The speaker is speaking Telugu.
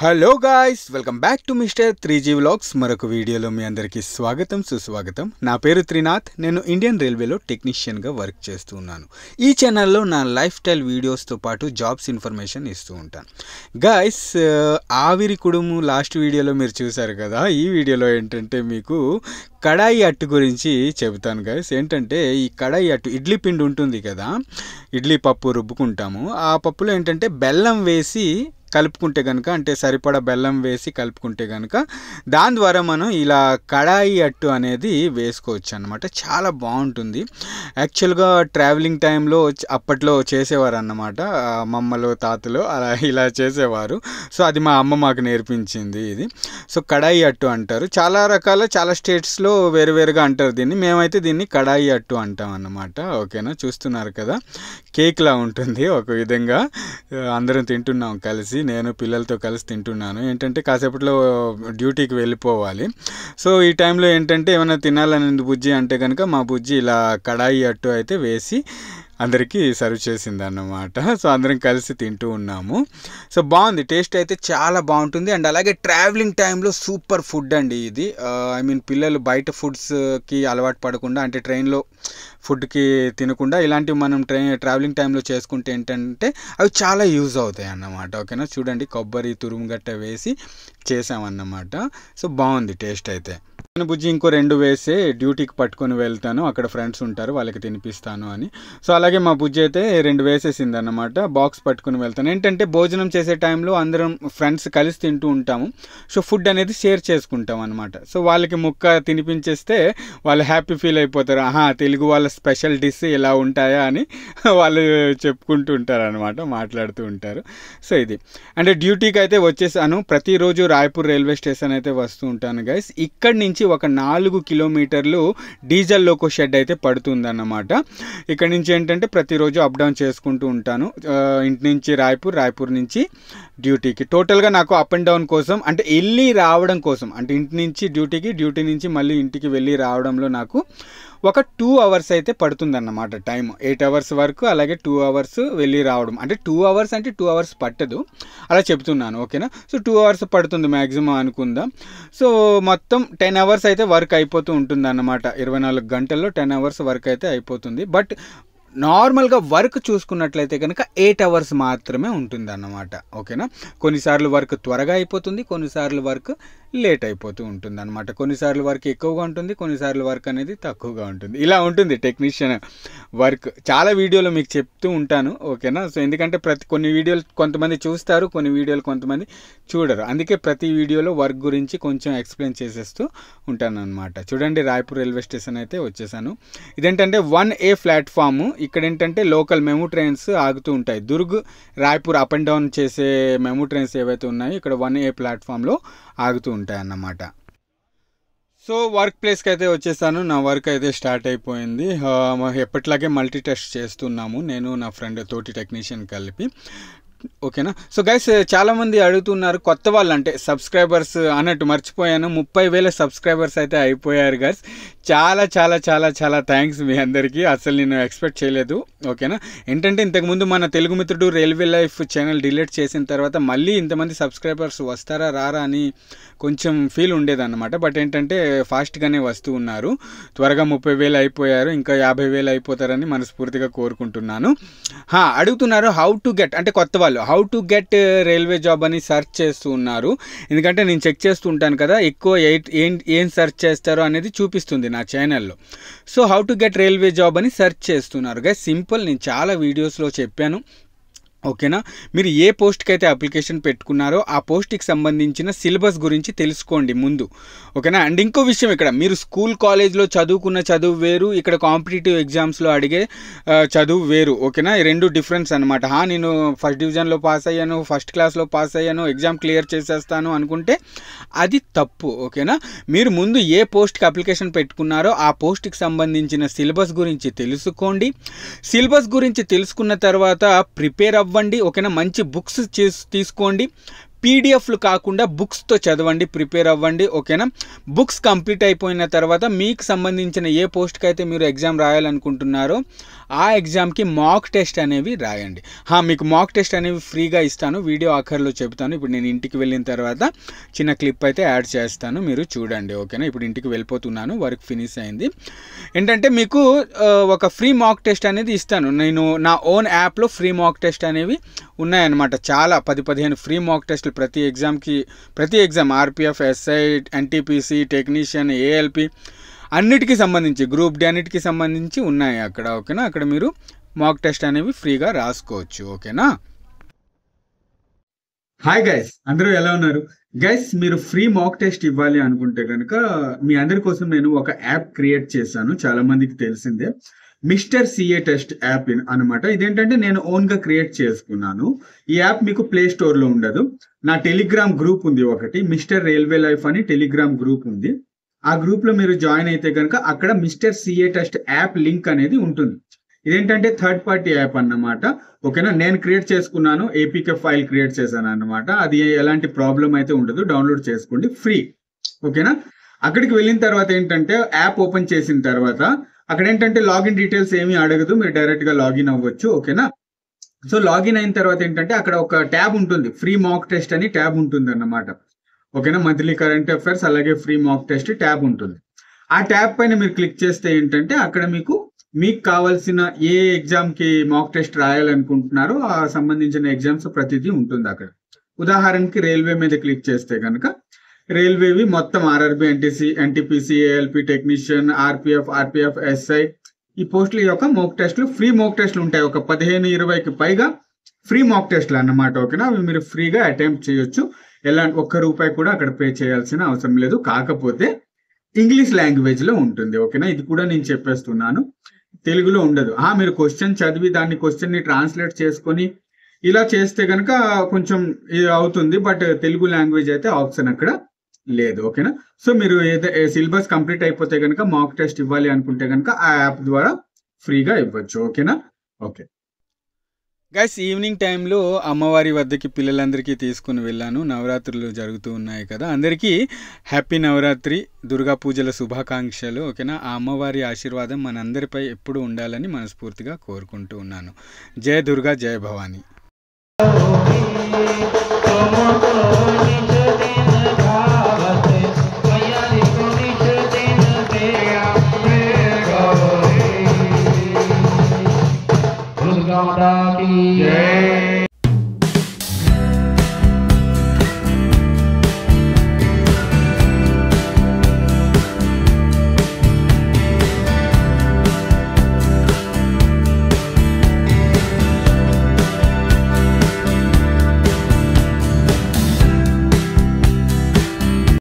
Hello guys, welcome back to mister 3G vlogs. మరొక వీడియోలో మీ అందరికీ స్వాగతం సుస్వాగతం. నా పేరు త్రినాథ్. నేను ఇండియన్ రైల్వేలో టెక్నీషియన్గా వర్క్ చేస్తూ ఉన్నాను. ఈ ఛానల్లో నా లైఫ్ స్టైల్ వీడియోస్తో పాటు జాబ్స్ ఇన్ఫర్మేషన్ ఇస్తూ ఉంటాను. గాయ్స్, ఆవిరి కుడుము లాస్ట్ వీడియోలో మీరు చూసారు కదా. ఈ వీడియోలో ఏంటంటే మీకు కడాయి అట్టు గురించి చెబుతాను గాయ్స్. ఏంటంటే ఈ కడాయి అట్టు ఇడ్లీ పిండి ఉంటుంది కదా, ఇడ్లీ పప్పు రుబ్బుకుంటాము. ఆ పప్పులో ఏంటంటే బెల్లం వేసి కలుపుకుంటే కనుక, అంటే సరిపడా బెల్లం వేసి కలుపుకుంటే కనుక దాని ద్వారా మనం ఇలా కడాయి అట్టు అనేది వేసుకోవచ్చు అన్నమాట. చాలా బాగుంటుంది. యాక్చువల్గా ట్రావెలింగ్ టైంలో అప్పట్లో చేసేవారు అన్నమాట. అమ్మమ్మలు తాతలు అలా ఇలా చేసేవారు. సో అది మా అమ్మ మాకు నేర్పించింది ఇది. సో కడాయి అట్టు అంటారు. చాలా రకాల చాలా స్టేట్స్లో వేరువేరుగా అంటారు దీన్ని. మేమైతే దీన్ని కడాయి అట్టు అంటాం అన్నమాట. ఓకేనా, చూస్తున్నారు కదా, కేక్లా ఉంటుంది ఒక విధంగా. అందరం తింటున్నాం కలిసి, నేను పిల్లలతో కలిసి తింటున్నాను. ఏంటంటే కాసేపట్లో డ్యూటీకి వెళ్ళిపోవాలి. సో ఈ టైంలో ఏంటంటే ఏమైనా తినాలని బుజ్జి అంటే కనుక మా బుజ్జి ఇలా కడాయి అట్టు అయితే వేసి అందరికీ సర్వ్ చేసింది అన్నమాట. సో అందరం కలిసి తింటూ ఉన్నాము. సో బాగుంది, టేస్ట్ అయితే చాలా బాగుంటుంది. అండ్ అలాగే ట్రావెలింగ్ టైంలో సూపర్ ఫుడ్ అండి ఇది. ఐ మీన్ పిల్లలు బయట ఫుడ్స్కి అలవాటు పడకుండా, అంటే ట్రైన్లో ఫుడ్కి తినకుండా ఇలాంటివి మనం ట్రావెలింగ్ టైంలో చేసుకుంటే ఏంటంటే అవి చాలా యూజ్ అవుతాయి అన్నమాట. ఓకేనా, చూడండి కొబ్బరి తురుము గట్ట వేసి చేసామన్నమాట. సో బాగుంది టేస్ట్ అయితే. నేను బుజ్జి ఇంకో 2 వేసి డ్యూటీకి పట్టుకొని వెళ్తాను, అక్కడ ఫ్రెండ్స్ ఉంటారు వాళ్ళకి తినిపిస్తాను అని. సో అలాగే మా బుజ్జి అయితే 2 వేసేసింది అన్నమాట. బాక్స్ పట్టుకుని వెళ్తాను. ఏంటంటే భోజనం చేసే టైంలో అందరం ఫ్రెండ్స్ కలిసి తింటూ ఉంటాము. సో ఫుడ్ అనేది షేర్ చేసుకుంటాం అనమాట. సో వాళ్ళకి ముక్క తినిపించేస్తే వాళ్ళు హ్యాపీ ఫీల్ అయిపోతారు. ఆహా, తెలుగు వాళ్ళ స్పెషల్ డిష్ ఇలా ఉంటాయా అని వాళ్ళు చెప్పుకుంటూ ఉంటారు అనమాట, మాట్లాడుతూ ఉంటారు. సో ఇది. అంటే డ్యూటీకి అయితే వచ్చేసాను. ప్రతిరోజు రాయ్పూర్ రైల్వే స్టేషన్ అయితే వస్తూ ఉంటాను గైస్. ఇక్కడి నుంచి ఒక 4 కిలోమీటర్లు డీజిల్ లోకో షెడ్ అయితే పడుతుందన్నమాట. ఇక్కడ నుంచి ఏంటంటే ప్రతిరోజు అప్ డౌన్ చేసుకుంటూ ఉంటాను. ఇంటి నుంచి రాయ్పూర్ నుంచి డ్యూటీకి. టోటల్గా నాకు అప్ అండ్ డౌన్ కోసం, అంటే వెళ్ళి రావడం కోసం, అంటే ఇంటి నుంచి డ్యూటీకి, డ్యూటీ నుంచి మళ్ళీ ఇంటికి వెళ్ళి రావడంలో నాకు ఒక 2 అవర్స్ అయితే పడుతుందన్నమాట టైం. 8 అవర్స్ వరకు, అలాగే 2 అవర్స్ వెళ్ళి రావడం. అంటే 2 అవర్స్ అంటే 2 అవర్స్ పట్టదు, అలా చెప్తున్నాను. ఓకేనా, సో 2 అవర్స్ పడుతుంది మ్యాక్సిమం అనుకుందాం. సో మొత్తం 10 అవర్స్ అయితే వర్క్ అయిపోతూ ఉంటుంది అన్నమాట. 24 గంటల్లో 10 అవర్స్ వర్క్ అయితే అయిపోతుంది. బట్ నార్మల్గా వర్క్ చూసుకున్నట్లయితే కనుక 8 అవర్స్ మాత్రమే ఉంటుంది అన్నమాట. ఓకేనా, కొన్నిసార్లు వర్క్ త్వరగా అయిపోతుంది, కొన్నిసార్లు వర్క్ లేట్ అయిపోతూ ఉంటుంది అనమాట. కొన్నిసార్లు వర్క్ ఎక్కువగా ఉంటుంది, కొన్నిసార్లు వర్క్ అనేది తక్కువగా ఉంటుంది. ఇలా ఉంటుంది టెక్నీషియన్ వర్క్. చాలా వీడియోలు మీకు చెప్తూ ఉంటాను. ఓకేనా, సో ఎందుకంటే కొన్ని వీడియోలు కొంతమంది చూస్తారు, కొన్ని వీడియోలు కొంతమంది చూడరు. అందుకే ప్రతి వీడియోలో వర్క్ గురించి కొంచెం ఎక్స్ప్లెయిన్ చేసేస్తూ ఉంటాను అనమాట. చూడండి, రాయ్పూర్ రైల్వే స్టేషన్ అయితే వచ్చేసాను. ఇదేంటంటే 1A ప్లాట్ఫాము. ఇక్కడ ఏంటంటే లోకల్ మెమూ ట్రైన్స్ ఆగుతూ ఉంటాయి. Durg Raipur up and down చేసే మెమూ ట్రైన్స్ ఏవైతే ఉన్నాయో ఇక్కడ 1A ప్లాట్ఫామ్లో ఆగుతూ ఉంటాయి అన్నమాట. సో వర్క్ ప్లేస్కి అయితే వచ్చేసాను. నా వర్క్ అయితే స్టార్ట్ అయిపోయింది. ఎప్పటిలాగే మల్టీ టెస్ట్ చేస్తున్నాము, నేను నా ఫ్రెండ్ తోటి టెక్నీషియన్ కలిపి. ఓకేనా, సో గైస్ చాలామంది అడుగుతున్నారు, కొత్త వాళ్ళు అంటే సబ్స్క్రైబర్స్ అన్నట్టు మర్చిపోయాను. 30,000 సబ్స్క్రైబర్స్ అయితే అయిపోయారు గైస్. చాలా చాలా చాలా చాలా థ్యాంక్స్ మీ అందరికీ. అసలు నేను ఎక్స్పెక్ట్ చేయలేదు. ఓకేనా, ఏంటంటే ఇంతకుముందు మన తెలుగు మిత్రుడు రైల్వే లైఫ్ ఛానల్ డిలీట్ చేసిన తర్వాత మళ్ళీ ఇంతమంది సబ్స్క్రైబర్స్ వస్తారా రారా అని కొంచెం ఫీల్ ఉండేదన్నమాట. బట్ ఏంటంటే ఫాస్ట్గానే వస్తూ ఉన్నారు. త్వరగా 30,000 అయిపోయారు, ఇంకా 50,000 అయిపోతారని మనస్ఫూర్తిగా కోరుకుంటున్నాను. అడుగుతున్నారు హౌ టు గెట్, అంటే కొత్త వాళ్ళు how to get railway job అని సెర్చ్ చేస్తూ ఉన్నారు. ఎందుకంటే నేను చెక్ చేస్తూ ఉంటాను కదా, ఎక్కువ ఏం సెర్చ్ చేస్తారో అనేది చూపిస్తుంది నా ఛానల్లో. So how to get railway job అని సెర్చ్ చేస్తున్నారు గైస్. సింపుల్, నేను చాలా వీడియోస్లో చెప్పాను. ఓకేనా, మీరు ఏ పోస్ట్కి అయితే అప్లికేషన్ పెట్టుకున్నారో ఆ పోస్ట్కి సంబంధించిన సిలబస్ గురించి తెలుసుకోండి ముందు. ఓకేనా, అండ్ ఇంకో విషయం, ఇక్కడ మీరు స్కూల్ కాలేజ్లో చదువుకున్న చదువు వేరు, ఇక్కడ కాంపిటేటివ్ ఎగ్జామ్స్లో అడిగే చదువు వేరు. ఓకేనా, ఈ 2 డిఫరెన్స్ అనమాట. నేను ఫస్ట్ డివిజన్లో పాస్ అయ్యాను, ఫస్ట్ క్లాస్లో పాస్ అయ్యాను, ఎగ్జామ్ క్లియర్ చేసేస్తాను అనుకుంటే అది తప్పు. ఓకేనా, మీరు ముందు ఏ పోస్ట్కి అప్లికేషన్ పెట్టుకున్నారో ఆ పోస్ట్కి సంబంధించిన సిలబస్ గురించి తెలుసుకోండి. సిలబస్ గురించి తెలుసుకున్న తర్వాత ప్రిపేర్ అవ్వండి. ఓకేనా, మంచి బుక్స్ తీసుకోండి, పీడిఎఫ్లు కాకుండా బుక్స్తో చదవండి, ప్రిపేర్ అవ్వండి, ఓకేనా. బుక్స్ కంప్లీట్ అయిపోయిన తర్వాత మీకు సంబంధించిన ఏ పోస్ట్కి అయితే మీరు ఎగ్జామ్ రాయాలనుకుంటున్నారో ఆ ఎగ్జామ్కి మాక్ టెస్ట్ అనేవి రాయండి. మీకు మాక్ టెస్ట్ అనేవి ఫ్రీగా ఇస్తాను, వీడియో ఆఖరిలో చెప్తాను. ఇప్పుడు నేను ఇంటికి వెళ్ళిన తర్వాత చిన్న క్లిప్ అయితే యాడ్ చేస్తాను, మీరు చూడండి, ఓకేనా. ఇప్పుడు ఇంటికి వెళ్ళిపోతున్నాను, వర్క్ ఫినిష్ అయింది. ఏంటంటే మీకు ఒక ఫ్రీ మాక్ టెస్ట్ అనేది ఇస్తాను. నేను నా ఓన్ యాప్లో ఫ్రీ మాక్ టెస్ట్ అనేవి ఉన్నాయన్నమాట. చాలా 10-15 ఫ్రీ మాక్ టెస్టులు ప్రతి exam RPF, SI, NTPC, technician, ALP అన్నిటికీ సంబంధించి, గ్రూప్ డి అన్నిటికీ సంబంధించి ఉన్నాయి అక్కడ, ఓకేనా. అక్కడ మీరు మాక్ టెస్ట్ అనేవి ఫ్రీగా రాసుకోవచ్చు, ఓకేనా. హాయ్ గైస్, అందరూ ఎలా ఉన్నారు గైస్? మీరు ఫ్రీ మాక్ టెస్ట్ ఇవ్వాలి అనుకుంటే కనుక మీ అందరి కోసం నేను ఒక యాప్ క్రియేట్ చేశాను, చాలా మందికి తెలిసిందే. మిస్టర్ సిఏ టెస్ట్ యాప్ అనమాట. ఇదేంటంటే నేను ఓన్గా క్రియేట్ చేసుకున్నాను. ఈ యాప్ మీకు ప్లే స్టోర్లో ఉండదు. నా టెలిగ్రామ్ గ్రూప్ ఉంది ఒకటి, మిస్టర్ రైల్వే లైఫ్ అని టెలిగ్రామ్ గ్రూప్ ఉంది. ఆ గ్రూప్లో మీరు జాయిన్ అయితే కనుక అక్కడ mister CA test app link అనేది ఉంటుంది. ఇదేంటంటే థర్డ్ పార్టీ యాప్ అన్నమాట, ఓకేనా. నేను క్రియేట్ చేసుకున్నాను, ఏపీకే ఫైల్ క్రియేట్ చేశాను అన్నమాట. అది ఎలాంటి ప్రాబ్లం అయితే ఉండదు, డౌన్లోడ్ చేసుకోండి, ఫ్రీ, ఓకేనా. అక్కడికి వెళ్ళిన తర్వాత ఏంటంటే యాప్ ఓపెన్ చేసిన తర్వాత అక్కడ ఏంటంటే లాగిన్ డీటెయిల్స్ ఏమీ అడగదు, మీరు డైరెక్ట్గా లాగిన్ అవ్వచ్చు, ఓకేనా. సో లాగిన్ అయిన తర్వాత ఏంటంటే అక్కడ ఒక ట్యాబ్ ఉంటుంది, ఫ్రీ మాక్ టెస్ట్ అని ట్యాబ్ ఉంటుంది అన్నమాట, ఓకేనా. మంత్లీ కరెంట్ అఫైర్స్ అలాగే ఫ్రీ మాక్ టెస్ట్ ట్యాబ్ ఉంటుంది. ఆ ట్యాబ్ పైన మీరు క్లిక్ చేస్తే ఏంటంటే అక్కడ మీకు కావాల్సిన ఏ ఎగ్జామ్కి మాక్ టెస్ట్ రాయాలనుకుంటున్నారో ఆ సంబంధించిన ఎగ్జామ్స్ ప్రతిదీ ఉంటుంది అక్కడ. ఉదాహరణకి రైల్వే మీద క్లిక్ చేస్తే కనుక రైల్వేవి మొత్తం RRB, NTPC, ALP, technician, RPF, SI ఈ పోస్టుల యొక్క మాక్ టెస్ట్లు, ఫ్రీ మాక్ టెస్ట్లు ఉంటాయి. ఒక 15-20కి పైగా ఫ్రీ మాక్ టెస్ట్లు అన్నమాట, ఓకేనా. అవి మీరు ఫ్రీగా అటెంప్ట్ చేయొచ్చు. ఎలాంటి ₹1 కూడా అక్కడ పే చేయాల్సిన అవసరం లేదు. కాకపోతే ఇంగ్లీష్ లాంగ్వేజ్లో ఉంటుంది, ఓకేనా. ఇది కూడా నేను చెప్పేస్తున్నాను, తెలుగులో ఉండదు. మీరు క్వశ్చన్ చదివి దాన్ని క్వశ్చన్ని ట్రాన్స్లేట్ చేసుకొని ఇలా చేస్తే కనుక కొంచెం ఇది అవుతుంది, బట్ తెలుగు లాంగ్వేజ్ అయితే ఆప్షన్ అక్కడ లేదు, ఓకేనా. సో మీరు సిలబస్ కంప్లీట్ అయిపోతే కనుక మాక్ టెస్ట్ ఇవ్వాలి అనుకుంటే కనుక ఆ యాప్ ద్వారా ఫ్రీగా ఇవ్వచ్చు, ఓకేనా. ఓకే గైస్, ఈవినింగ్ టైంలో అమ్మవారి వద్దకి పిల్లలందరికీ తీసుకుని వెళ్ళాను. నవరాత్రులు జరుగుతూ ఉన్నాయి కదా, అందరికీ హ్యాపీ నవరాత్రి, దుర్గా పూజల శుభాకాంక్షలు, ఓకేనా. ఆ అమ్మవారి ఆశీర్వాదం మనందరిపై ఎప్పుడు ఉండాలని మనస్ఫూర్తిగా కోరుకుంటూ ఉన్నాను. జయ దుర్గా, జయ భవానీ.